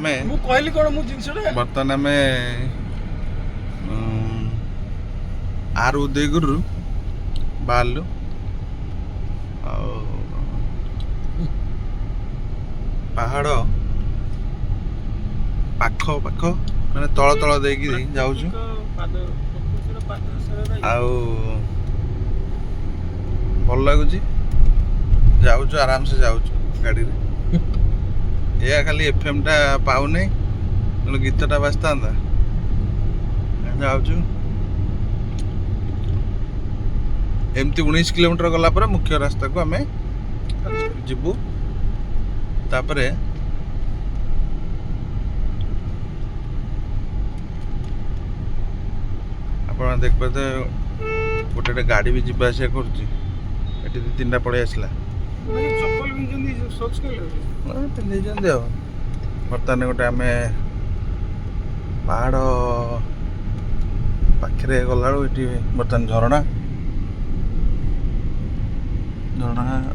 ମୁଁ କହିଲି କ'ଣ ମୁଁ ଜିନିଷଟା ବର୍ତ୍ତମାନ ଆମେ ଆରୁ ଉଦୟଗୁରୁ ବାହାରିଲୁ ଆଉ ପାହାଡ଼ ପାଖ ପାଖ ମାନେ ତଳ ତଳ ଦେଇକି ଯାଉଛୁ ଆଉ ଭଲ ଲାଗୁଛି ଯାଉଛୁ ଆରାମସେ ଯାଉଛୁ ଗାଡ଼ିରେ ଏଇଆ ଖାଲି ଏଫଏମ୍ଟା ପାଉନି ନହେଲେ ଗୀତଟା ବାଜିଥାନ୍ତା ଯାଉଛୁ ଏମିତି 19 କିଲୋମିଟର ଗଲା ପରେ ମୁଖ୍ୟ ରାସ୍ତାକୁ ଆମେ ଯିବୁ ତାପରେ ଆପଣ ଦେଖିପାରୁଥିବେ ଗୋଟେ ଗାଡ଼ି ବି ଯିବା ଆସିବା କରୁଛି ଏଠି 2-3ଟା ପଳେଇ ଆସିଲା ପିନ୍ଧିଛନ୍ତି ଆଉ ବର୍ତ୍ତମାନ ଗୋଟେ ଆମେ ପାହାଡ଼ ପାଖରେ ଗଲାବେଳୁ ଏଠି ବର୍ତ୍ତମାନ ଝରଣା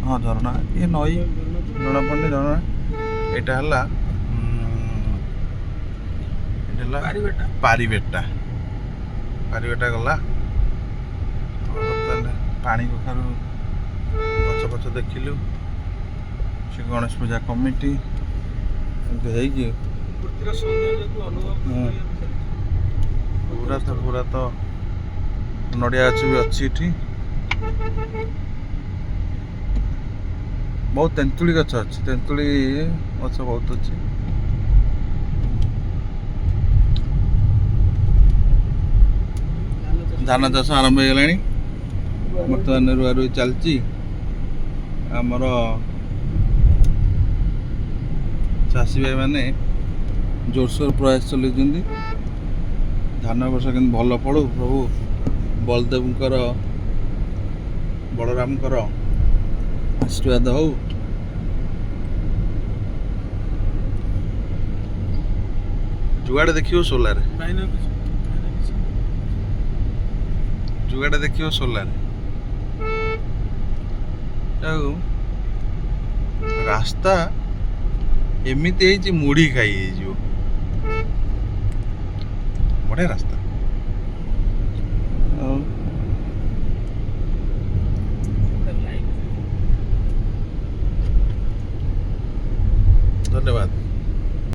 ହଁ ଝରଣା ଇଏ ନଈ ଜଣା ପଡ଼ୁନି ଝରଣା ଏଇଟା ହେଲା ପାରିବେଟା ଗଲା ବର୍ତ୍ତମାନ ପାଣି କଖାରୁ ଗଛ ପଛ ଦେଖିଲୁ ସେ ଗଣେଶ ପୂଜା କମିଟି ଏମିତି ହେଇକି ପୁରା ତ ନଡ଼ିଆ ଗଛ ବି ଅଛି ଏଠି ବହୁତ ତେନ୍ତୁଳି ଗଛ ଅଛି ତେନ୍ତୁଳି ଗଛ ବହୁତ ଅଛି ଧାନ ଚାଷ ଆରମ୍ଭ ହେଇଗଲାଣି ବର୍ତ୍ତମାନ ରୁଆ ରୁଇ ଚାଲିଛି ଆମର ଚାଷୀ ଭାଇମାନେ ଜୋରସୋର ପ୍ରୟାସ ଚଲେଇଛନ୍ତି ଧାନ ବର୍ଷ କିନ୍ତୁ ଭଲ ପଡ଼ୁ ପ୍ରଭୁ ବଳଦେବଙ୍କର ବଳରାମଙ୍କର ଆଶୀର୍ବାଦ ହଉ ଯୁଆଡ଼େ ଦେଖିବ ସୋଲାରେ ଯୁଆଡ଼େ ଦେଖିବ ସୋଲାରେ ଆଉ ରାସ୍ତା ଏମିତି ହେଇଛି ମୁଢ଼ି ଖାଇ ହେଇଯିବ ବଢ଼ିଆ ରାସ୍ତା ଆଉ ଧନ୍ୟବାଦ।